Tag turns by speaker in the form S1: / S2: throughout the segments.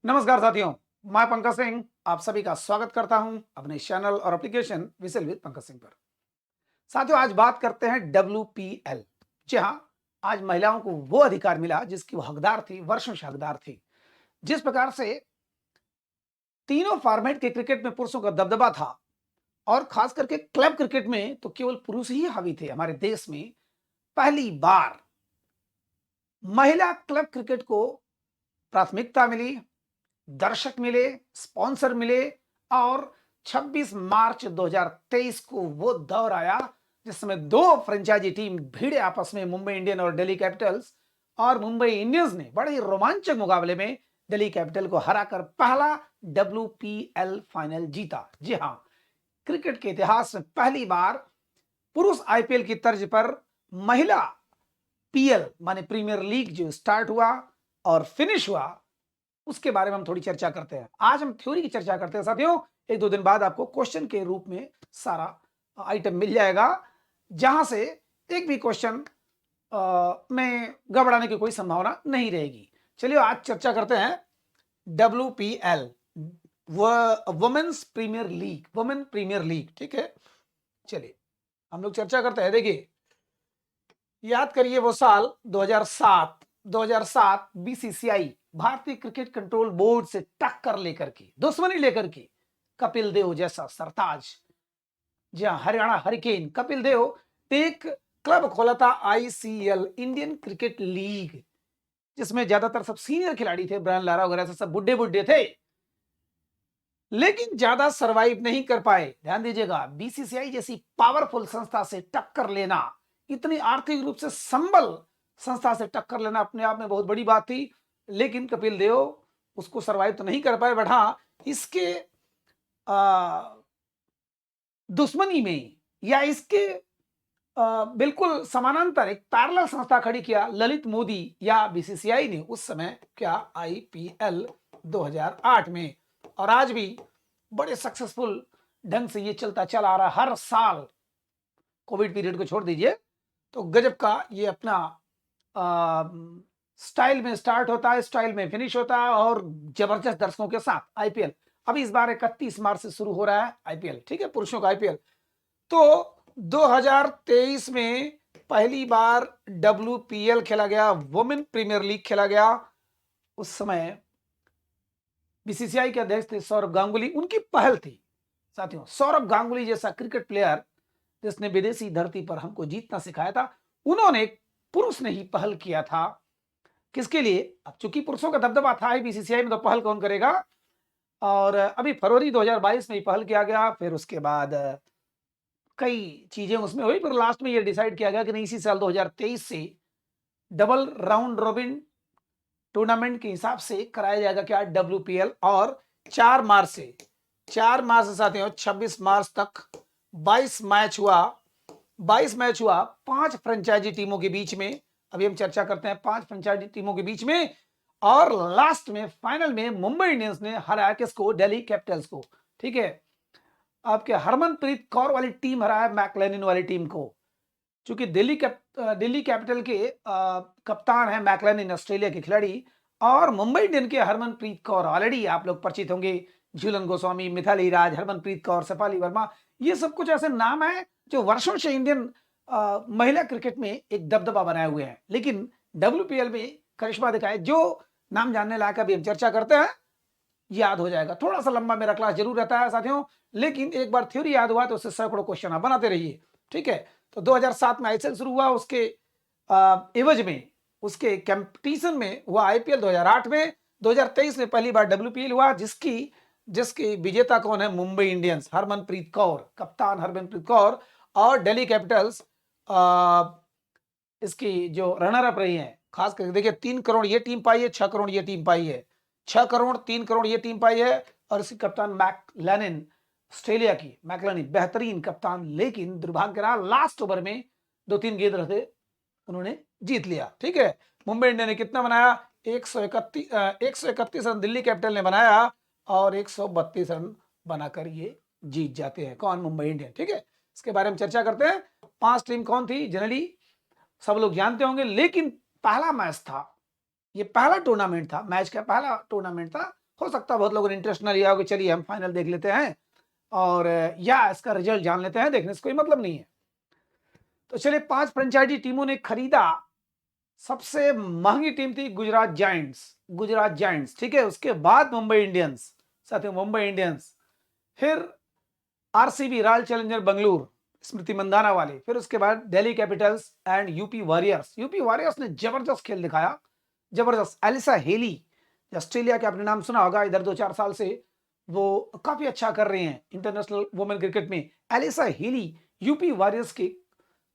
S1: नमस्कार साथियों, मैं पंकज सिंह आप सभी का स्वागत करता हूं अपने चैनल और application whistle with Pankaj Singh पर। साथियों, आज बात करते हैं WPL। जी हां, आज महिलाओं को वो अधिकार मिला जिसकी वो हकदार थी, वर्षों से हकदार थी। जिस प्रकार से तीनों फॉर्मेट के क्रिकेट में पुरुषों का दबदबा था और खास करके क्लब क्रिकेट में तो केवल पुरुष ही हावी थे। हमारे देश में पहली बार महिला क्लब क्रिकेट को प्राथमिकता मिली, दर्शक मिले, स्पॉन्सर मिले और 26 मार्च 2023 को वो दौर आया जिसमें दो फ्रेंचाइजी टीम भिड़े आपस में, मुंबई इंडियन और दिल्ली कैपिटल्स। और मुंबई इंडियंस ने बड़े ही रोमांचक मुकाबले में दिल्ली कैपिटल को हराकर पहला WPL फाइनल जीता। जी हां, क्रिकेट के इतिहास में पहली बार पुरुष IPL की तर्ज पर महिला PL माने प्रीमियर लीग जो स्टार्ट हुआ और फिनिश हुआ, उसके बारे में हम थोड़ी चर्चा करते हैं। आज हम थ्योरी की चर्चा करते हैं साथियों। एक दो दिन बाद आपको क्वेश्चन के रूप में सारा आइटम मिल जाएगा, जहां से एक भी क्वेश्चन में घबराने की कोई संभावना नहीं रहेगी। चलिए आज चर्चा करते हैं WPL, women's premier league, women premier league. ठीक है, चलिए हम लोग चर्चा करते हैं। देखिए, याद करिए वो साल 2007 BCCI भारतीय क्रिकेट कंट्रोल बोर्ड से टक्कर लेकर के, दुश्मनी लेकर के, कपिल देव जैसा सरताज, जहां हरियाणा हरिकेन कपिल देव एक क्लब खोला था ICL, इंडियन क्रिकेट लीग, जिसमें ज्यादातर सब सीनियर खिलाड़ी थे, ब्रायन लारा वगैरह से सब बुड्ढे बुड्ढे थे, लेकिन ज्यादा सरवाइव नहीं कर पाए। ध्यान दीजिएगा, BCCI जैसी पावरफुल संस्था से टक्कर लेना, इतनी आर्थिक रूप से संबल संस्था से टक्कर लेना अपने आप में बहुत बड़ी बात थी, लेकिन कपिल देव उसको सरवाइव तो नहीं कर पाए। बट हाँ, इसके दुश्मनी में या इसके बिल्कुल समानांतर एक पैरेलल संस्था खड़ी किया ललित मोदी या BCCI ने उस समय, क्या, IPL 2008 में। और आज भी बड़े सक्सेसफुल ढंग से ये चलता चला आ रहा। हर साल, कोविड पीरियड को छोड़ दीजिए तो गजब का ये अपना स्टाइल में स्टार्ट होता है, स्टाइल में फिनिश होता है और जबरदस्त दर्शकों के साथ IPL। अभी इस बार 31 मार्च से शुरू हो रहा है IPL, ठीक है, पुरुषों का IPL। तो 2023 में पहली बार WPL खेला गया, वुमेन प्रीमियर लीग खेला गया। उस समय BCCI के अध्यक्ष थे सौरभ गांगुली, उनकी पहल थी। साथियों, सौरभ गांगुली जैसा क्रिकेट प्लेयर जिसने विदेशी धरती पर हमको जीतना सिखाया था, उन्होंने, पुरुष ने ही पहल किया था। किसके लिए? अब चूंकि पुरुषों का दबदबा था ही BCCI में, तो पहल कौन करेगा? और अभी फरवरी 2022 में ही पहल किया गया। फिर उसके बाद कई चीजें उसमें हुई, पर लास्ट में ये डिसाइड किया गया कि नहीं, इसी साल 2023 से डबल राउंड रॉबिन टूर्नामेंट के हिसाब से कराया जाएगा, क्या, WPL। और 4 मार्च से साथियों 26 मार्च तक 22 मैच हुआ। 22 मैच हुआ 5 फ्रेंचाइजी टीमों के बीच में। अभी हम चर्चा करते हैं 5 फ्रेंचाइजी टीमों के बीच में। और लास्ट में, फाइनल में, मुंबई इंडियंस ने हराया किसको? दिल्ली कैपिटल्स को। ठीक है, आपके हरमनप्रीत कौर वाली टीम हराया मैकलेनिन वाली टीम को। चूंकि दिल्ली कैपिटल के कप्तान है मैकलेनिन, ऑस्ट्रेलिया के खिलाड़ी, और मुंबई इंडियन के हरमनप्रीत कौर, ऑलरेडी आप लोग परिचित होंगे, झूलन गोस्वामी, मिथाली राज, हरमनप्रीत कौर, शेफाली वर्मा, ये सब कुछ ऐसे नाम है जो वर्षों से इंडियन महिला क्रिकेट में एक दबदबा बनाए हुए हैं, लेकिन WPL में करिश्मा दिखाए। जो नाम जानने लायक, अभी हम चर्चा करते हैं, याद हो जाएगा। थोड़ा सा लंबा मेरा क्लास जरूर रहता है साथियों, लेकिन एक बार थ्योरी याद हुआ तो उससे सैकड़ों क्वेश्चन आप बनाते रहिए। ठीक है, तो 2007 में ICL शुरू हुआ, उसके एवज में, उसके कंपटीशन में हुआ IPL 2008 में। 2023 में पहली बार WPL हुआ, जिसकी जिसकी विजेता कौन है? मुंबई इंडियंस, हरमनप्रीत कौर, कप्तान हरमनप्रीत कौर। और दिल्ली कैपिटल्स इसकी जो रनर अप रही है। खास करके देखिए, 3 करोड़ ये टीम पाई है, 6 करोड़ ये टीम पाई है, 6 करोड़ 3 करोड़ ये टीम पाई है। और इसकी कप्तान मैकलेनिन, ऑस्ट्रेलिया की मैकलेनिन, बेहतरीन कप्तान, लेकिन दुर्भाग्य रहा, लास्ट ओवर में 2-3 गेंद रहते उन्होंने जीत लिया। ठीक है, मुंबई इंडियन ने कितना बनाया? 131 रन दिल्ली कैपिटल ने बनाया और 132 रन बनाकर ये जीत जाते हैं। कौन? मुंबई इंडियन। ठीक है, इसके बारे में चर्चा करते हैं। 5 टीम कौन थी? जनरली सब लोग जानते होंगे, लेकिन पहला मैच था, ये पहला टूर्नामेंट था, मैच का पहला टूर्नामेंट था हो सकता है बहुत लोगों ने इंटरेस्ट ना लिया हो कि चलिए हम फाइनल देख लेते हैं और या इसका रिजल्ट जान लेते हैं, देखने से कोई मतलब नहीं है। तो चलिए 5 फ्रेंचाइजी टीमों ने खरीदा। सबसे महंगी टीम थी गुजरात जायंट्स, गुजरात जायंट्स, ठीक है। उसके बाद मुंबई इंडियंस, साथियों मुंबई इंडियंस, फिर आरसीबी रॉयल चैलेंजर बेंगलुरु, स्मृति मंदाना वाली, फिर उसके बाद Delhi Capitals and UP warriors. UP warriors ने जबरदस्त खेल दिखाया, जबरदस्त। एलिसा हेली, ऑस्ट्रेलिया के आपने नाम सुना होगा, इधर 2-4 साल से वो काफी अच्छा कर रहे हैं इंटरनेशनल वुमेन क्रिकेट में। एलिसा हेली यूपी वॉरियर्स की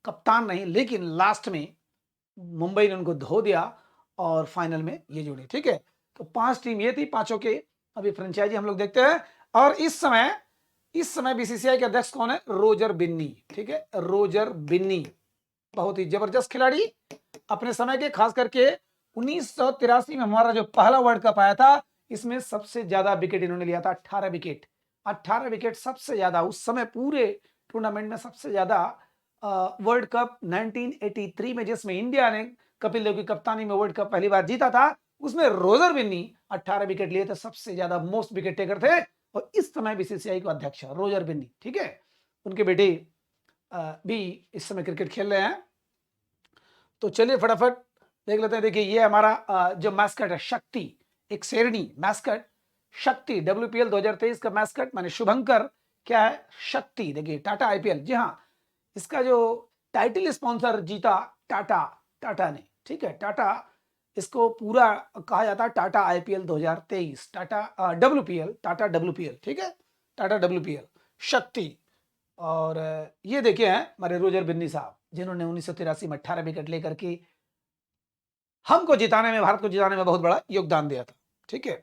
S1: कप्तान नहीं, लेकिन लास्ट में मुंबई ने उनको धो दिया और फाइनल में ये जुड़ी, ठीक है। तो 5 टीम ये थी, पांचों के अभी फ्रेंचाइजी हम लोग देखते हैं। और इस समय बीसीसीआई के अध्यक्ष कौन है? रोजर बिन्नी, ठीक है, रोजर बिन्नी, बहुत ही जबरदस्त खिलाड़ी अपने समय के। खास करके 1983 में हमारा जो पहला वर्ल्ड कप आया था, इसमें सबसे ज्यादा विकेट इन्होंने लिया था, 18 विकेट। 18 विकेट सबसे ज्यादा उस समय पूरे टूर्नामेंट में, सबसे ज्यादा वर्ल्ड कप 1983 में जिसमें इंडिया ने कपिल देव की कप्तानी में वर्ल्ड कप पहली बार जीता था, उसमें रोजर बिन्नी 18 विकेट लिए थे, सबसे ज्यादा मोस्ट विकेट टेकर थे। और इस समय बीसीसीआई के अध्यक्ष है रोजर बिन्नी, ठीक है। उनके बेटे भी इस समय क्रिकेट खेल रहे हैं। तो चलिए फटाफट देख लेते हैं। देखिए ये हमारा जो मैस्कट है शक्ति, एक शेरनी मैस्कट शक्ति, डब्ल्यूपीएल 2023 का मैस्कट माने शुभंकर क्या है? शक्ति। देखिए टाटा आईपीएल, जी हाँ, इसका जो टाइटल स्पॉन्सर जीता टाटा ने, ठीक है। टाटा, इसको पूरा कहा जाता है Tata IPL 2023, Tata WPL, Tata WPL, ठीक है, टाटा डब्ल्यूपीएल शक्ति। और ये देखिए हैं हमारे रोजर बिन्नी साहब, जिन्होंने 1983 में 18 विकेट लेकर के हमको जिताने में, भारत को जिताने में बहुत बड़ा योगदान दिया था, ठीक है।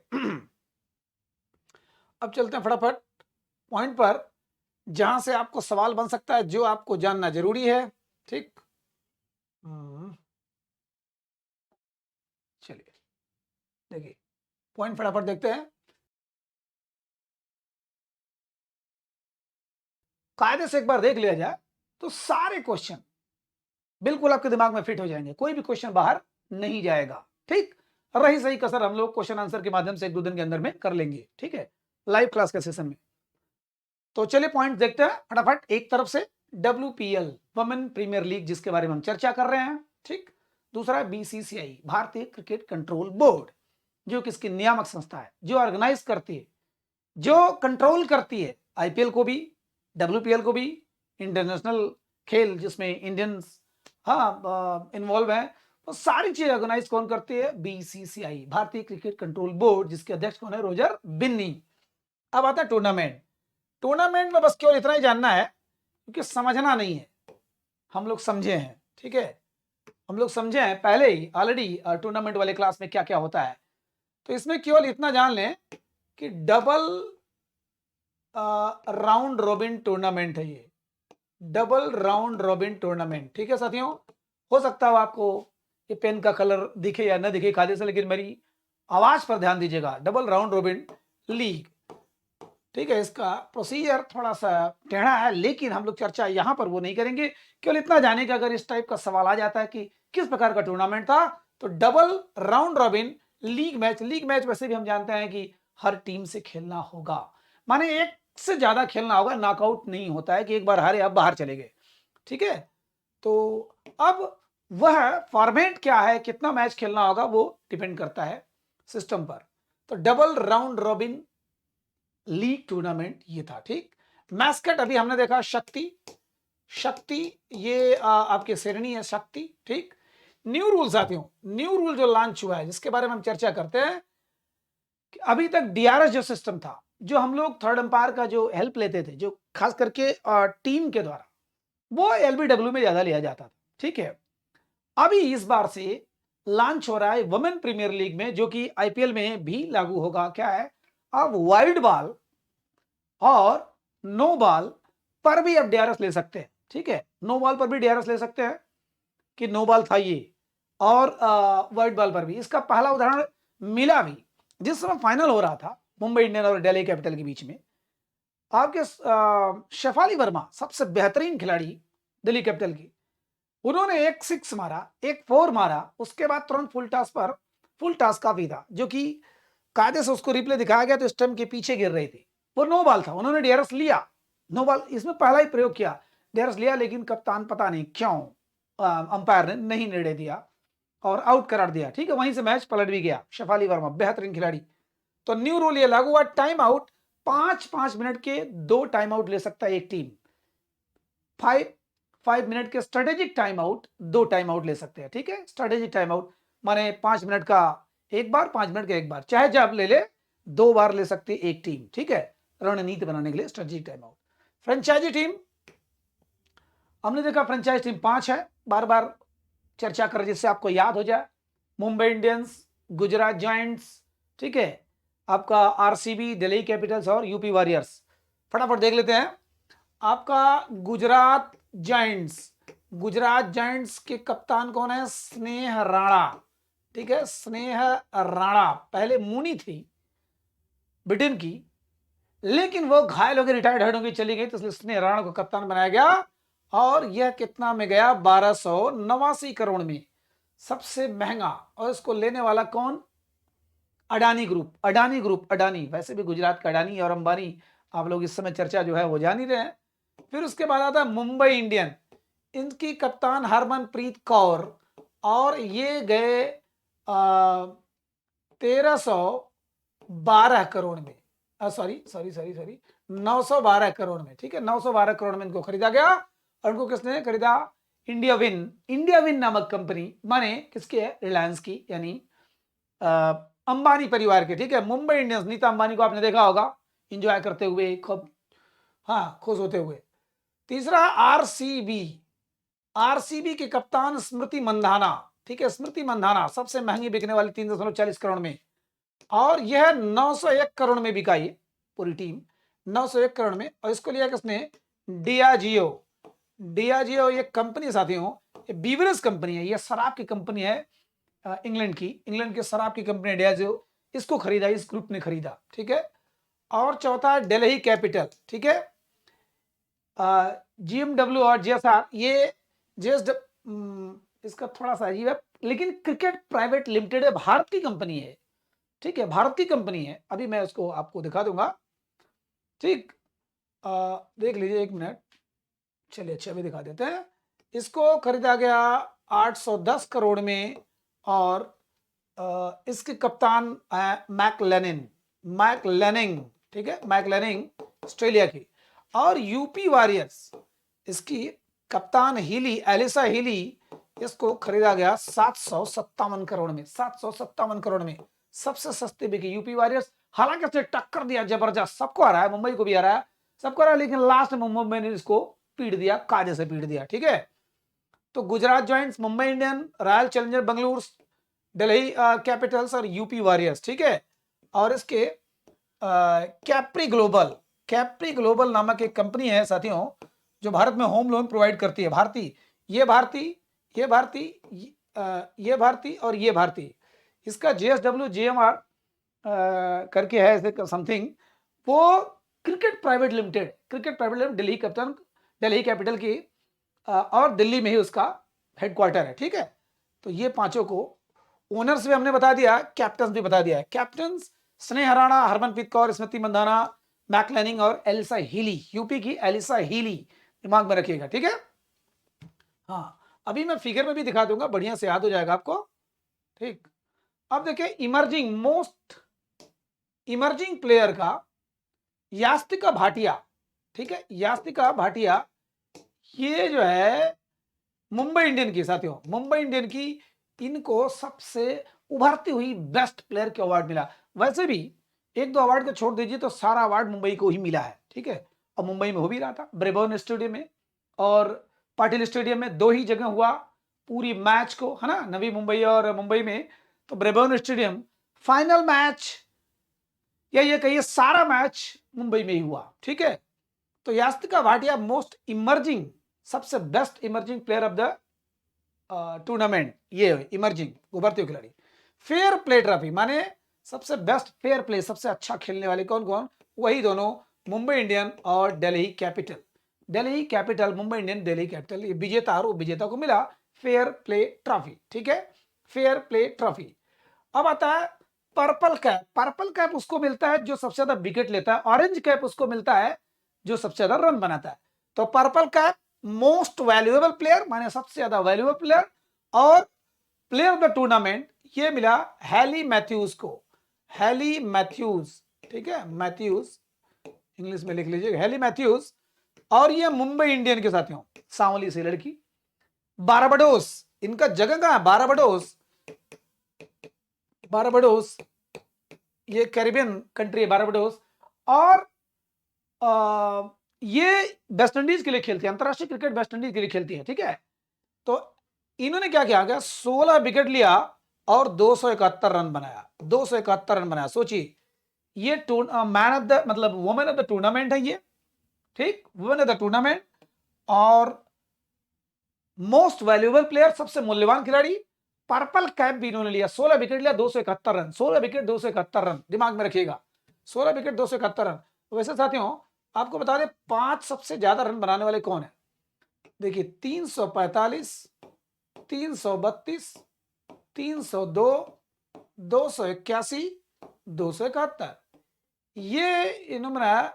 S1: अब चलते हैं फटाफट पॉइंट पर, जहां से आपको सवाल बन सकता है, जो आपको जानना जरूरी है, ठीक। चलिए देखिए पॉइंट फटाफट देखते हैं। कायदे से एक बार देख लिया जाए तो सारे क्वेश्चन बिल्कुल आपके दिमाग में फिट हो जाएंगे, कोई भी क्वेश्चन बाहर नहीं जाएगा, ठीक। रही सही कसर हम लोग क्वेश्चन आंसर के माध्यम से 1-2 दिन के अंदर में कर लेंगे, ठीक है, लाइव क्लास के सेशन में। तो चलिए पॉइंट देखते हैं फटाफट। एक तरफ से डब्ल्यूपीएल वुमेन प्रीमियर लीग, जिसके बारे में हम चर्चा कर रहे हैं, ठीक। दूसरा बीसीसीआई, भारतीय क्रिकेट कंट्रोल बोर्ड, जो किसकी नियामक संस्था है, जो ऑर्गेनाइज करती है, जो कंट्रोल करती है आईपीएल को भी, डब्ल्यूपीएल को भी, इंटरनेशनल खेल जिसमें इंडियंस हाँ इन्वॉल्व है, तो सारी चीज ऑर्गेनाइज कौन करती है? बीसीसीआई, भारतीय क्रिकेट कंट्रोल बोर्ड, जिसके अध्यक्ष कौन है? रोजर बिन्नी। अब आता है टूर्नामेंट। टूर्नामेंट में बस केवल इतना ही जानना है, क्योंकि समझना नहीं है, हम लोग समझे हैं, ठीक है, हम लोग समझे हैं पहले ही ऑलरेडी टूर्नामेंट वाले क्लास में क्या क्या होता है। तो इसमें केवल इतना जान लें कि डबल राउंड रॉबिन टूर्नामेंट है ये, डबल राउंड रॉबिन टूर्नामेंट, ठीक है साथियों। हो सकता है आपको ये पेन का कलर दिखे या ना दिखे खाली से, लेकिन मेरी आवाज पर ध्यान दीजिएगा। डबल राउंड रॉबिन लीग, ठीक है, इसका प्रोसीजर थोड़ा सा टेढ़ा है, लेकिन हम लोग चर्चा यहां पर वो नहीं करेंगे। केवल इतना जाने कि अगर इस टाइप का सवाल आ जाता है कि किस प्रकार का टूर्नामेंट था, तो double round robin league match, league match वैसे भी हम जानते हैं कि हर टीम से खेलना होगा, माने एक से ज्यादा खेलना होगा, नॉकआउट नहीं होता है कि एक बार हारे अब बाहर चले गए, ठीक है। तो अब वह फॉर्मेट क्या है, कितना मैच खेलना होगा, वो डिपेंड करता है सिस्टम पर। तो double round robin league tournament ये था, ठीक। मैस्कट अभी हमने देखा शक्ति, शक्ति ये आपके श्रेणी है शक्ति, ठीक। न्यू रूल साथियों, न्यू रूल जो लॉन्च हुआ है, जिसके बारे में हम चर्चा करते हैं कि अभी तक डीआरएस जो सिस्टम था, जो हम लोग थर्ड अंपायर का जो हेल्प लेते थे, जो खास करके टीम के द्वारा, वो एलबीडब्ल्यू में ज्यादा लिया जाता था, ठीक है। अभी इस बार से लॉन्च हो रहा है वुमेन प्रीमियर लीग में, जो कि आईपीएल में भी लागू होगा। क्या है? अब वाइड बॉल और नो बॉल पर भी अब डीआरएस ले सकते हैं, ठीक है। नो बॉल पर भी डीआरएस ले सकते हैं कि नो बॉल था ये, और वाइड बॉल पर भी। इसका पहला उदाहरण मिला भी जिस समय फाइनल हो रहा था मुंबई इंडियन और दिल्ली कैपिटल के बीच में। आपके शेफाली वर्मा, सबसे बेहतरीन खिलाड़ी दिल्ली कैपिटल की, उन्होंने एक 6 मारा, एक 4 मारा, उसके बाद तुरंत फुल टॉस पर, फुल टॉस काफी था, जो कि कायदे से उसको रिप्ले दिखाया गया तो स्टंप के पीछे गिर रही थी, वो नो बॉल था, उन्होंने डीआरएस लिया, नो बॉल इसमें पहला ही प्रयोग किया, डीआरएस लिया, लेकिन कप्तान पता नहीं क्यों अंपायर ने नहीं निर्णय दिया और आउट करार दिया। ठीक है, वहीं से मैच पलट भी गया। शेफाली वर्मा बेहतरीन खिलाड़ी। तो न्यू रूल ये लागू हुआ, टाइम आउट 5-5 मिनट के 2 टाइम आउट ले सकता है एक टीम, 5 मिनट के strategic time out 2 time out ले सकते हैं। ठीक है, स्ट्रेटेजिक टाइम आउट माने 5 मिनट का एक बार, 5 मिनट का एक बार, चाहे जब ले ले 2 बार ले सकती है एक टीम। ठीक है, रणनीति बनाने के लिए strategic time out. Franchisee team हमने देखा, फ्रेंचाइज टीम 5 है, बार बार चर्चा कर जिससे आपको याद हो जाए। मुंबई इंडियंस, गुजरात जायंट्स, ठीक है, आपका आरसीबी, दिल्ली कैपिटल्स और यूपी वॉरियर्स। फटाफट देख लेते हैं। आपका गुजरात जायंट्स के कप्तान कौन है? स्नेह राणा। ठीक है, स्नेह राणा पहले मुनी थी ब्रिटेन की, लेकिन वो घायल होकर रिटायर्ड होकर चली गई, तो इसलिए स्नेह राणा को कप्तान बनाया गया। और यह कितना में गया? 1289 करोड़ में, सबसे महंगा। और इसको लेने वाला कौन? अडानी ग्रुप। अडानी वैसे भी गुजरात का अडानी और अंबानी आप लोग इस समय चर्चा जो है वो जान ही रहे हैं। फिर उसके बाद आता है मुंबई इंडियन, इनकी कप्तान हरमनप्रीत कौर, और ये गए 1312 करोड़ में, सॉरी 912 करोड़ में। ठीक है, 912 करोड़ में इनको खरीदा गया। और उनको किसने खरीदा? इंडिया विन नामक कंपनी, माने किसकी है? रिलायंस की, यानी अंबानी परिवार के। ठीक है, मुंबई इंडियंस, नीता अंबानी को आपने देखा होगा एंजॉय करते हुए, खूब खुश होते हुए। तीसरा आरसीबी के कप्तान स्मृति मंधाना। ठीक है, स्मृति मंधाना सबसे महंगी बिकने वाली 3.40 करोड़ में, और यह 901 करोड़ में बिका, ये पूरी टीम 901 करोड़ में। और इसको लिया किसने? डियाजियो ये कंपनी साथियों, ये बीवरेज कंपनी है, ये शराब की कंपनी है, इंग्लैंड की शराब की कंपनी डियाजियो, इसको खरीदा, इस ग्रुप ने खरीदा। ठीक है, और चौथा है दिल्ली कैपिटल। ठीक है, जीएमडब्ल्यू और जीएसआर, ये इसका थोड़ा सा अजीब है, लेकिन क्रिकेट प्राइवेट लिमिटेड है, भारत की कंपनी है। ठीक है, भारत की कंपनी है, अभी मैं उसको आपको दिखा दूंगा। ठीक, देख लीजिए, एक मिनट, चलिए अच्छा अभी दिखा देते हैं। इसको खरीदा गया 810 करोड़ में, और इसके कप्तान मैकलेनिंग। ठीक है, मैकलेनिंग ऑस्ट्रेलिया की। और यूपी वॉरियर्स, इसकी कप्तान एलिसा हीली, इसको खरीदा गया 757 करोड़ में, 757 करोड़ में, सबसे सस्ते बिकी यूपी वॉरियर्स। हालांकि उसने टक्कर दिया जबरदस्त, सबको आ रहा है, मुंबई को भी आ रहा है, सबको आ रहा है, लेकिन लास्ट में मुंबई ने इसको पीट दिया, कायदे से पीट दिया। ठीक है, तो Gujarat giants, Mumbai Indian, royal challenger Bengaluru, Delhi Capitals और यूपी वॉरियर्स। ठीक है, और इसके कैप्री ग्लोबल नामक एक कंपनी है साथियों, जो भारत में होम लोन प्रोवाइड करती है। ये भारती और ये भारती, इसका जेएसडब्ल्यू जेएमआर करके है ऐसे समथिंग, वो cricket private limited Delhi capital की, और दिल्ली में ही उसका हेडक्वार्टर है। ठीक है, तो ये पांचों को ओनर्स भी हमने बता दिया, कैप्टन भी बता दिया है। कैप्टन स्नेह राणा, हरमनप्रीत कौर, स्मृति मंधाना, मैकलेनिंग और एलिसा हीली, यूपी की एलिसा हीली, दिमाग में रखिएगा। ठीक है, हाँ, अभी मैं फिगर में भी दिखा दूंगा, बढ़िया से याद हो जाएगा आपको। ठीक, अब देखिए इमर्जिंग प्लेयर का यास्तिका भाटिया। ठीक है, यास्तिका भाटिया, ये जो है मुंबई इंडियन की साथियों, मुंबई इंडियन की, इनको सबसे उभरती हुई बेस्ट प्लेयर के अवार्ड मिला। वैसे भी एक दो अवार्ड को छोड़ दीजिए तो सारा अवार्ड मुंबई को ही मिला है। ठीक है, और मुंबई में हो भी रहा था, ब्रेबोर्न स्टेडियम में और पाटिल स्टेडियम में, दो ही जगह हुआ पूरी मैच को, है ना, नवी मुंबई और मुंबई में। तो ब्रेबोर्न स्टेडियम फाइनल मैच, या ये कहिए सारा मैच मुंबई में ही हुआ। ठीक है, तो यास्तिका भाटिया मोस्ट इमर्जिंग, सबसे best emerging player of the tournament, ये इमर्जिंग उभरते हुए खिलाड़ी। फेयर प्ले ट्रॉफी माने सबसे बेस्ट फेयर प्ले, सबसे अच्छा खेलने वाले कौन कौन? वही दोनों, मुंबई इंडियन और Delhi capital, Mumbai Indian, Delhi capital, ये विजेता और विजेता को मिला फेयर प्ले ट्रॉफी। ठीक है, फेयर प्ले ट्रॉफी। अब आता है पर्पल कैप उसको मिलता है जो सबसे ज्यादा विकेट लेता है, ऑरेंज कैप उसको मिलता है जो सबसे ज्यादा रन बनाता है। तो purple cap most valuable player माने सबसे ज्यादा वैल्यूएबल प्लेयर, और प्लेयर ऑफ द टूर्नामेंट ये मिला हैली मैथ्यूज को, हैली मैथ्यूज, ठीक है, मैथ्यूज इंग्लिश में लिख लीजिए, हैली मैथ्यूज। और ये मुंबई इंडियन के साथियों, सांवली सी लड़की, बारबाडोस, इनका जगह कहां है, बारबाडोस, बारबाडोस ये कैरिबियन कंट्री है बारबाडोस। और ये वेस्ट इंडीज के लिए खेलती है, अंतरराष्ट्रीय क्रिकेट वेस्ट इंडीज के लिए खेलती है, ठीक है। तो इन्होंने क्या किया, 16 विकेट लिया और 271 रन बनाया, 271 रन बनाया। सोचिए ये मैन ऑफ द मतलब वुमेन ऑफ द टूर्नामेंट है ये, ठीक, वुमेन ऑफ द टूर्नामेंट, और मोस्ट वैल्यूएबल प्लेयर, सबसे मूल्यवान खिलाड़ी। पर्पल कैप भी इन्होंने लिया, 16 विकेट लिया, 271 रन, 16 विकेट 271 रन, दिमाग में रखिएगा, 16 विकेट 271 रन। वैसे साथियों आपको बता दें 5 सबसे ज्यादा रन बनाने वाले कौन है, देखिए 345, 332, 302, 281, 271, ये इन्होंने बनाया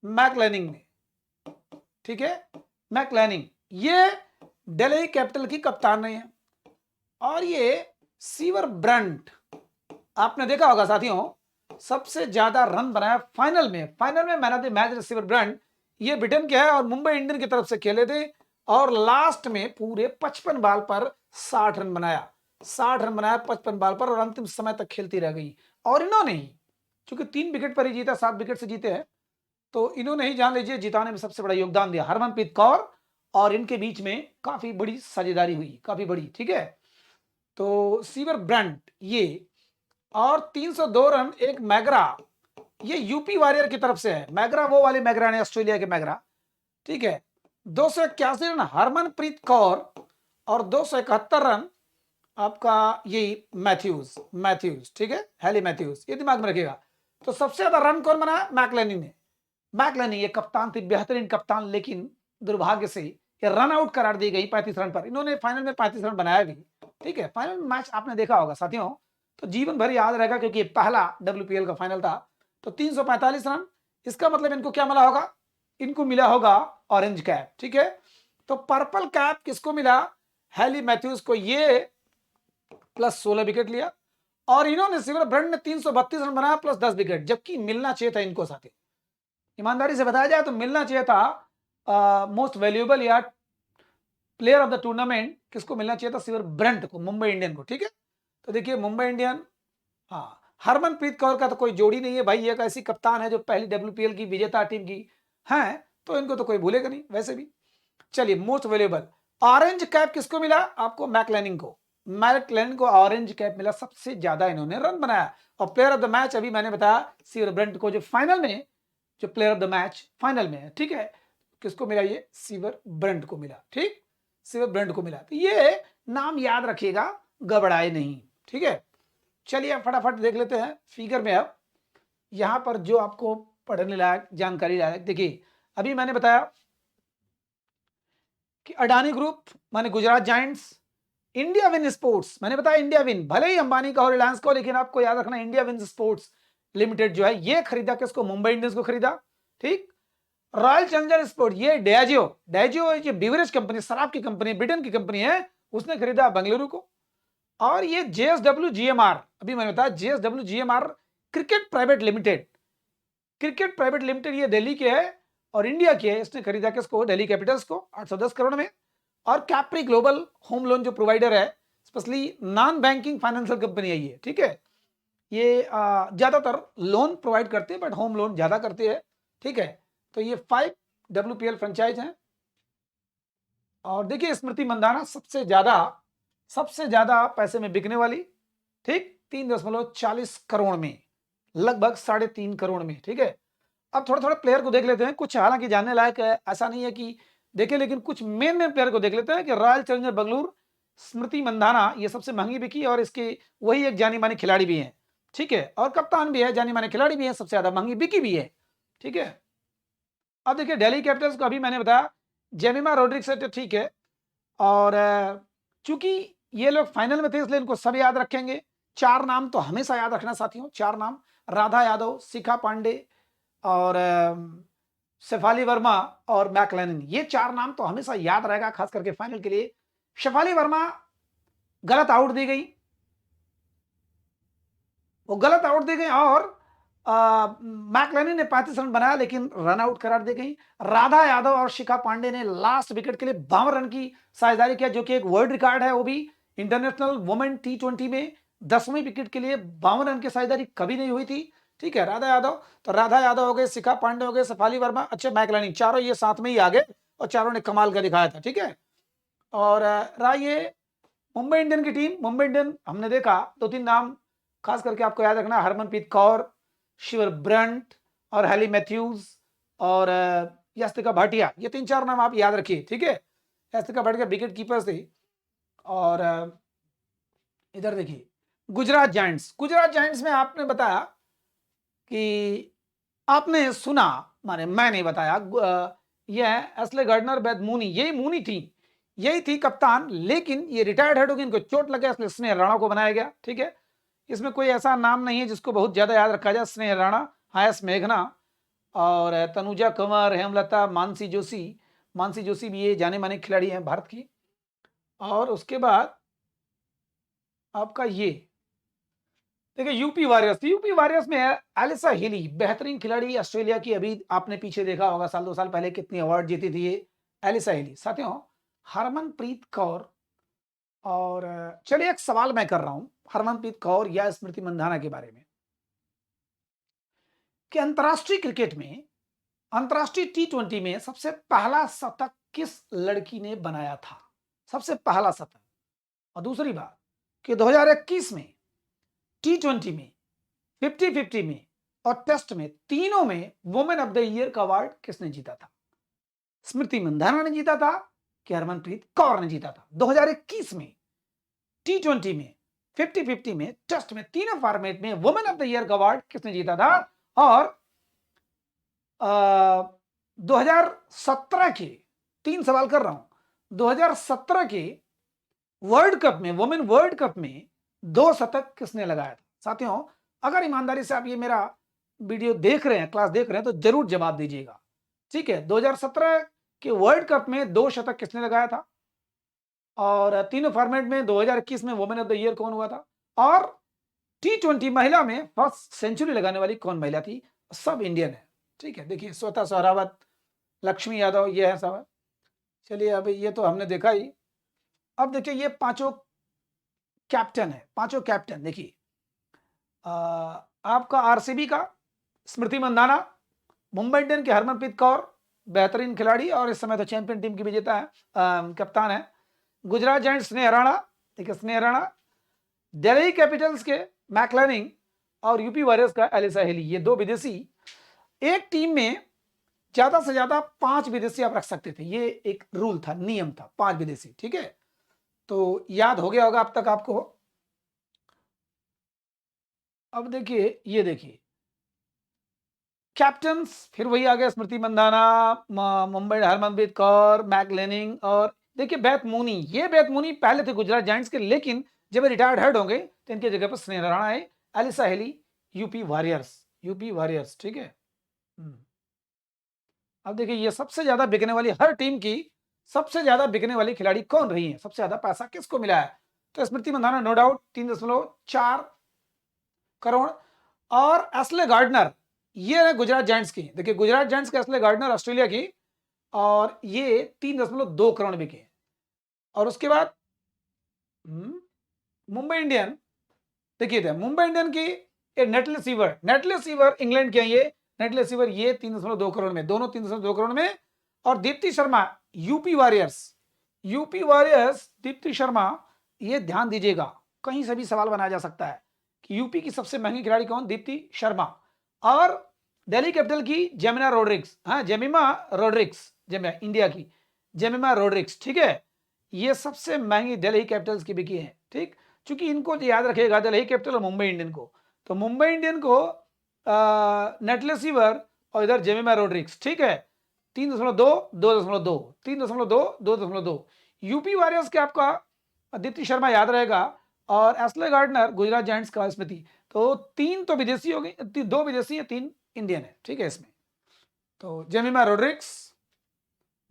S1: मैकलैनिंग ने, ठीक है, मैकलैनिंग ये दिल्ली कैपिटल की कप्तान रही है। और ये सीवर ब्रंट, आपने देखा होगा साथियों, सबसे ज्यादा रन बनाया फाइनल में, man of the match receiver Brunt, ये ब्रिटेन के है और मुंबई इंडियन की तरफ से खेले थे, और लास्ट में पूरे 55 बॉल पर 60 रन बनाया, 60 रन बनाया 55 बॉल पर, और अंतिम समय तक खेलती रह गई। और इन्होंने ही चूंकि 3 विकेट पर ही जीता, 7 विकेट से जीते हैं, तो इन्होंने ही जान लीजिए जिताने में सबसे बड़ा योगदान दिया, हरमनप्रीत कौर, और इनके बीच में काफी बड़ी साझेदारी हुई, काफी बड़ी, ठीक है। तो सीवर ब्रंट ये, और 302 रन एक मैगरा, ये यूपी वॉरियर की तरफ से है, मैगरा वो वाले मैगरा ने, ऑस्ट्रेलिया के मैगरा, ठीक है। 281 रन हरमनप्रीत कौर, और 271 रन आपका यही मैथ्यूज, ठीक है, हैली मैथ्यूज, ये दिमाग में रखिएगा। तो सबसे ज्यादा रन कौन बनाया, मैकलैनिंग ने, मैकलैनिंग ये कप्तान थी, बेहतरीन कप्तान, लेकिन दुर्भाग्य से ये रन आउट करार दी गई 35 रन पर। इन्होंने फाइनल में 35 रन बनाया भी, ठीक है, फाइनल मैच आपने देखा होगा साथियों, तो जीवन भर याद रहेगा क्योंकि पहला WPL का फाइनल था। तो 345 रन, इसका मतलब इनको क्या मिला होगा, इनको मिला होगा ऑरेंज कैप, ठीक है। तो पर्पल कैप किसको मिला, हैली मैथ्यूज को, ये प्लस 16 विकेट लिया, और इन्होंने सिल्वर ब्रंट ने 332 रन बनाया प्लस 10 विकेट, जबकि मिलना चाहिए था इनको साथी, ईमानदारी से बताया जाए तो मिलना चाहिए था मोस्ट वैल्यूएबल या प्लेयर ऑफ द टूर्नामेंट किसको मिलना चाहिए था, सिल्वर ब्रंट को, मुंबई इंडियन को, ठीक है। तो देखिए मुंबई इंडियन, हाँ, हरमनप्रीत कौर का तो कोई जोड़ी नहीं है भाई, ये एक ऐसी कप्तान है जो पहली WPL की विजेता टीम की है, तो इनको तो कोई भूलेगा नहीं वैसे भी। चलिए मोस्ट वैल्यूएबल, ऑरेंज कैप किसको मिला आपको, मैकलैनिंग को, मैकलैनिंग को ऑरेंज कैप मिला, सबसे ज्यादा इन्होंने रन बनाया। और प्लेयर ऑफ द मैच अभी मैंने बताया सिल्वर ब्रंट को, जो फाइनल में, जो player of the match final में है, ठीक है, किसको मिला, ये सिल्वर ब्रंट को मिला, ठीक, सिल्वर ब्रंट को मिला। तो ये नाम याद रखिएगा, घबराए नहीं, ठीक है। चलिए फटाफट देख लेते हैं फिगर में। अब यहां पर जो आपको पढ़ने लायक जानकारी लायक, देखिए अभी मैंने बताया कि अडानी ग्रुप माने Gujarat giants, India win sports, मैंने बताया इंडिया विन, भले ही अंबानी का हो, रिलायंस का हो, लेकिन आपको याद रखना इंडिया विन स्पोर्ट्स लिमिटेड जो है ये खरीदा किसको, मुंबई इंडियंस को खरीदा, ठीक। रॉयल चैलेंजर स्पोर्ट, ये डायजियो ये बिवरेज कंपनी, शराब की कंपनी, ब्रिटेन की कंपनी है, उसने खरीदा बेंगलुरु को। और ये JSW GMR, अभी मैंने बताया JSW GMR cricket private limited, cricket private limited ये दिल्ली के है और इंडिया के है, इसने खरीदा किसको, दिल्ली कैपिटल्स को 810 करोड़ में। और कैप्री ग्लोबल होम लोन जो प्रोवाइडर है, specially non banking financial company है ये, ठीक है, ये ज्यादातर लोन प्रोवाइड करते हैं बट होम लोन ज्यादा करते हैं, ठीक है। तो ये 5 WPL फ्रेंचाइज हैं। और देखिए स्मृति मंदाना सबसे ज्यादा पैसे में बिकने वाली, ठीक, 3.40 करोड़ में, लगभग 3.5 करोड़ में, ठीक है। अब थोड़ा थोड़ा प्लेयर को देख लेते हैं, कुछ हालांकि जानने लायक है, ऐसा नहीं है कि देखे, लेकिन कुछ मेन प्लेयर को देख लेते हैं कि रॉयल चैलेंजर बेंगलुरु, स्मृति मंदाना ये सबसे महंगी बिकी, और इसके वही एक जानी मानी खिलाड़ी भी है, ठीक है, और कप्तान भी है, जानी मानी खिलाड़ी भी है, सबसे ज्यादा महंगी बिकी भी है, ठीक है। अब देखिए दिल्ली कैपिटल्स को अभी मैंने बताया जेमिमा रोड्रिग्स है, तो ठीक है, और चूंकि ये लोग फाइनल में थे इसलिए इनको सब याद रखेंगे, चार नाम तो हमेशा याद रखना साथियों, चार नाम, राधा यादव, शिखा पांडे और शेफाली वर्मा और मैकलेनिन, ये चार नाम तो हमेशा याद रहेगा, खास करके फाइनल के लिए। शेफाली वर्मा गलत आउट दी गई, वो गलत आउट दी गई, और मैकलेनिन ने 35 रन बनाया लेकिन रन आउट करार दी गई। राधा यादव और शिखा पांडे ने लास्ट विकेट के लिए 52 रन की साझेदारी किया, जो कि एक वर्ल्ड रिकॉर्ड है, वो भी इंटरनेशनल वुमेन T20 में 10वीं विकेट के लिए 52 रन की साझेदारी कभी नहीं हुई थी। ठीक है, राधा यादव, तो राधा यादव हो गए, शिखा पांडे हो गए, शेफाली वर्मा, अच्छा मैकलेनिन, चारों ये साथ में ही आ गए और चारों ने कमाल का दिखाया था। ठीक है, और रहा ये मुंबई इंडियन की टीम। मुंबई इंडियन हमने देखा, दो तीन नाम खास करके आपको याद रखना, हरमनप्रीत कौर, शिवर ब्रंट और हैली मैथ्यूज और यास्तिका भाटिया, ये तीन चार नाम आप याद रखिए। ठीक है, यास्तिका भाटिया विकेट कीपर्स थे। और इधर देखिए गुजरात जायंट्स, गुजरात जायंट्स में आपने बताया कि आपने सुना, माने मैं नहीं बताया, यह एस्ले गार्डनर, बेथ मूनी, यही मूनी थी, यही थी कप्तान, लेकिन ये रिटायर्ड हेड हो गई, इनको चोट लग गया, इसलिए स्नेह राणा को बनाया गया। ठीक है, इसमें कोई ऐसा नाम नहीं है जिसको बहुत ज्यादा याद रखा जाए। स्नेह राणा, हायस मेघना और तनुजा कंवर, हेमलता, मानसी जोशी, मानसी जोशी भी ये जाने माने खिलाड़ी हैं भारत की। और उसके बाद आपका ये देखिए यूपी वॉरियर्स, यूपी वॉरियर्स में एलिसा हिली, बेहतरीन खिलाड़ी ऑस्ट्रेलिया की, अभी आपने पीछे देखा होगा साल दो साल पहले कितनी अवार्ड जीती थी ये एलिसा हिली। साथियों हरमनप्रीत कौर, और चलिए एक सवाल मैं कर रहा हूं हरमनप्रीत कौर या स्मृति मंधाना के बारे में, कि अंतर्राष्ट्रीय क्रिकेट में, अंतर्राष्ट्रीय T20 में सबसे पहला शतक किस लड़की ने बनाया था, सबसे पहला शतक। और दूसरी बात कि 2021 में T20 में 50-50 में और टेस्ट में, तीनों में वुमेन ऑफ द ईयर का अवार्ड किसने जीता था? स्मृति मंधाना ने जीता था कि हरमनप्रीत कौर ने जीता था? 2021 में T20 में, 50-50 में, टेस्ट में, तीनों फॉर्मेट में वुमेन ऑफ द ईयर का अवार्ड किसने जीता था? और 2017 के, तीन सवाल कर रहा हूं, 2017 के वर्ल्ड कप में, वुमेन वर्ल्ड कप में 2 शतक किसने लगाया था? साथियों अगर ईमानदारी से आप ये मेरा वीडियो देख रहे हैं, क्लास देख रहे हैं, तो जरूर जवाब दीजिएगा। ठीक है, 2017 के वर्ल्ड कप में 2 शतक किसने लगाया था? और तीनों फॉर्मेट में 2021 में वुमेन ऑफ द ईयर कौन हुआ था? और T20 महिला में फर्स्ट सेंचुरी लगाने वाली कौन महिला थी? सब इंडियन है। ठीक है, देखिए श्वेता सहरावत, लक्ष्मी यादव, ये है सब। चलिए अब ये तो हमने देखा ही। अब देखिए ये पांचों कैप्टन है, पांचों कैप्टन। देखिए आपका आरसीबी का स्मृति मंधाना, मुंबई इंडियन की हरमनप्रीत कौर, बेहतरीन खिलाड़ी और इस समय तो चैंपियन टीम की विजेता है, कप्तान है। गुजरात जायंट्स स्नेह राणा, देखिए स्नेह राणा। दिल्ली कैपिटल्स के मैकलेनिन और यूपी वॉरियर्स का एलिसा हिली, ये 2 विदेशी। एक टीम में ज्यादा से ज्यादा 5 विदेशी आप रख सकते थे, ये एक रूल था, नियम था, 5 विदेशी। ठीक है, तो याद हो गया होगा अब तक आपको। अब देखिए, ये देखिए कैप्टन्स फिर वही आ गया, स्मृति मंधाना, मुंबई हरमनप्रीत कौर, मैकलेनिन, और देखिए बेथ मूनी। ये बेथ मूनी पहले थे गुजरात जायंट्स के, लेकिन जब रिटायर्ड हेड होंगे तो इनकी जगह पर स्नेह राणा है। Alyssa Healy UP warriors, UP warriors. ठीक है, अब देखिए ये सबसे ज्यादा बिकने वाली, हर टीम की सबसे ज्यादा बिकने वाली खिलाड़ी कौन रही है, सबसे ज्यादा पैसा किसको मिला है? तो स्मृति मंधाना नो डाउट 3.4 करोड़। और एस्ले गार्डनर, ये है गुजरात जायंट्स की। देखिए गुजरात जायंट्स के एस्ले गार्डनर ऑस्ट्रेलिया की, और ये 3.2 करोड़ बिके। और उसके बाद मुंबई इंडियन, देखिए मुंबई इंडियन की नेटले सीवर, नेटले सीवर इंग्लैंड के हैं, ये नेटले सीवर, ये 3.2 करोड़ में, दोनों 3.2 करोड़ में। और Deepti Sharma UP warriors, UP warriors Deepti Sharma, ये ध्यान दीजिएगा, कहीं से भी सवाल बनाया जा सकता है कि यूपी की सबसे महंगी खिलाड़ी कौन? दीप्ति शर्मा। और दिल्ली कैपिटल की जेमिमा रोड्रिग्स, हाँ जेमिमा रोड्रिग्स, जेमिमा इंडिया की जेमिमा रोड्रिग्स। ठीक है, ये सबसे महंगी दिल्ली कैपिटल्स की बिकी है। ठीक, क्योंकि इनको याद रखेगा, दिल्ली कैपिटल और मुंबई इंडियन को, तो मुंबई इंडियन को नेटले सीवर और इधर जेमिमा रोड्रिग्स। ठीक है, 3.2, 2.2, 3.2, 2.2। यूपी वॉरियर्स के आपका दीप्ति शर्मा याद रहेगा, और एस्ले गार्डनर गुजरात जायंट्स का स्मृति। तो 3 तो विदेशी हो गई, 2 विदेशी है, 3 इंडियन है, ठीक है। इसमें तो Jemimah Rodrigues,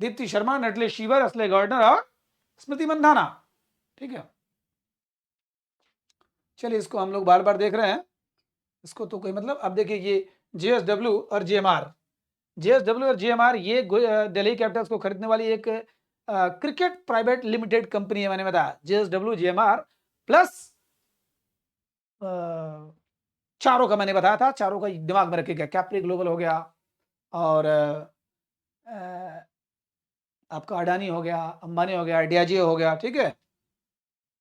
S1: Deepti Sharma, Nat Sciver, Ashleigh Gardner और स्मृति मंधाना, ठीक है। चलिए इसको हम लोग बार बार देख रहे हैं, इसको तो कोई मतलब। अब देखिए ये जेएसडब्ल्यू और जेएमआर, जेएसडब्ल्यू और जेएमआर ये दिल्ली कैपिटल्स को खरीदने वाली एक क्रिकेट प्राइवेट लिमिटेड कंपनी है। मैंने बताया जेएसडब्ल्यू, जेएमआर प्लस चारों का मैंने बताया था, चारों का दिमाग में रखिएगा। कैप्री ग्लोबल हो गया, और आपका अडानी हो गया, अंबानी हो गया, डियाजियो हो गया, ठीक है।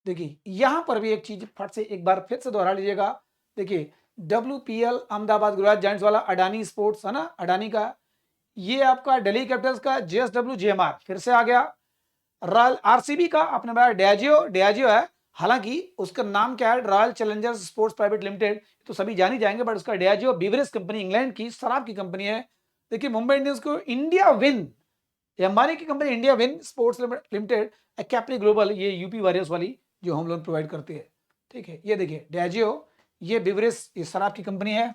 S1: देखिए यहां पर भी एक चीज फट से एक बार फिर से दोहरा लीजिएगा। देखिए WPL अहमदाबाद गुजरात जायंट्स वाला अडानी स्पोर्ट्स है ना, अडानी का। ये आपका दिल्ली कैपिटल्स का जेएसडब्ल्यू, जेएमआर फिर से आ गया। रॉयल आरसीबी का आपने बताया डियाजियो, डियाजियो है, हालांकि उसका नाम क्या है, royal Challengers sports private limited, तो सभी जान ही जाएंगे, बट उसका डियाजियो बीवरेज कंपनी, इंग्लैंड की शराब की कंपनी है। देखिए मुंबई इंडियंस को इंडिया विन, अंबानी की company India win sports limited, Capri global ये यूपी वॉरियर्स वाली जो होम लोन प्रोवाइड करती है, ठीक है। ये देखिए डियाजियो ये बीवरेज, ये शराब की कंपनी है,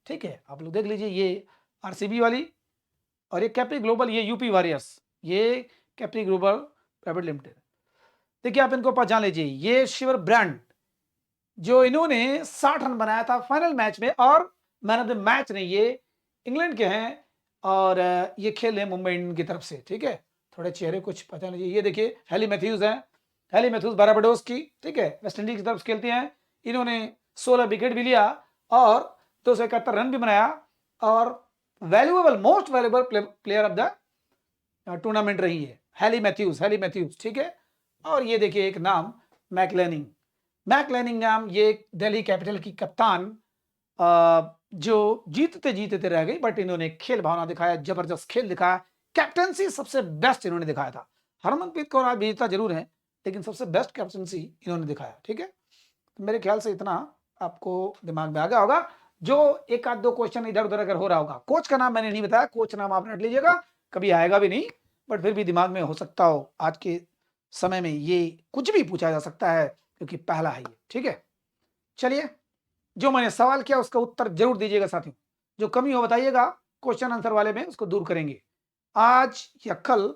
S1: ठीक है। आप लोग देख लीजिए, ये आरसीबी वाली, और ये कैप्री ग्लोबल, ये यूपी वॉरियर्स, ये कैप्री ग्लोबल प्राइवेट लिमिटेड। देखिए आप इनको पहचान लीजिए, ये शिवर ब्रांड जो इन्होंने 60 रन बनाया था फाइनल मैच में, और मैन ऑफ द मैच ने, ये इंग्लैंड के हैं, और ये खेल है मुंबई इंडियन की तरफ से, ठीक है। थोड़े चेहरे कुछ पहचान लीजिए। ये देखिए हेली मैथ्यूज हैं, हेली मैथ्यूज बारबाडोस की, ठीक है, वेस्ट इंडीज की तरफ से खेलती हैं। इन्होंने 16 विकेट भी लिया और 271 रन भी बनाया, और valuable, most valuable player of the tournament रही है हेली मैथ्यूज, हेली मैथ्यूज, ठीक है। और ये देखिए एक नाम मैकलेनिंग, मैकलेनिंग नाम, ये दिल्ली कैपिटल की कप्तान, जो जीतते जीतते रह गई, बट इन्होंने खेल भावना दिखाया, जबरदस्त खेल दिखाया, कैप्टनसी सबसे बेस्ट इन्होंने दिखाया था। हरमनप्रीत कौर आज विजेता जरूर है, लेकिन सबसे बेस्ट कैप्टनसी इन्होंने दिखाया, ठीक है। तो मेरे ख्याल से इतना आपको दिमाग में आ गया होगा। जो एक आध दो क्वेश्चन इधर उधर अगर हो रहा होगा, कोच का नाम मैंने नहीं बताया, कोच नाम आप रट लीजिएगा, कभी आएगा भी नहीं, बट फिर भी दिमाग में हो सकता हो, आज के समय में ये कुछ भी पूछा जा सकता है, क्योंकि पहला है ये, ठीक है। चलिए जो मैंने सवाल किया उसका उत्तर जरूर दीजिएगा साथियों, जो कमी हो बताइएगा, क्वेश्चन आंसर वाले में उसको दूर करेंगे। आज या कल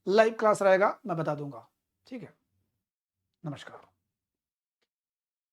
S1: लाइव क्लास रहेगा, मैं बता दूंगा, ठीक है। नमस्कार।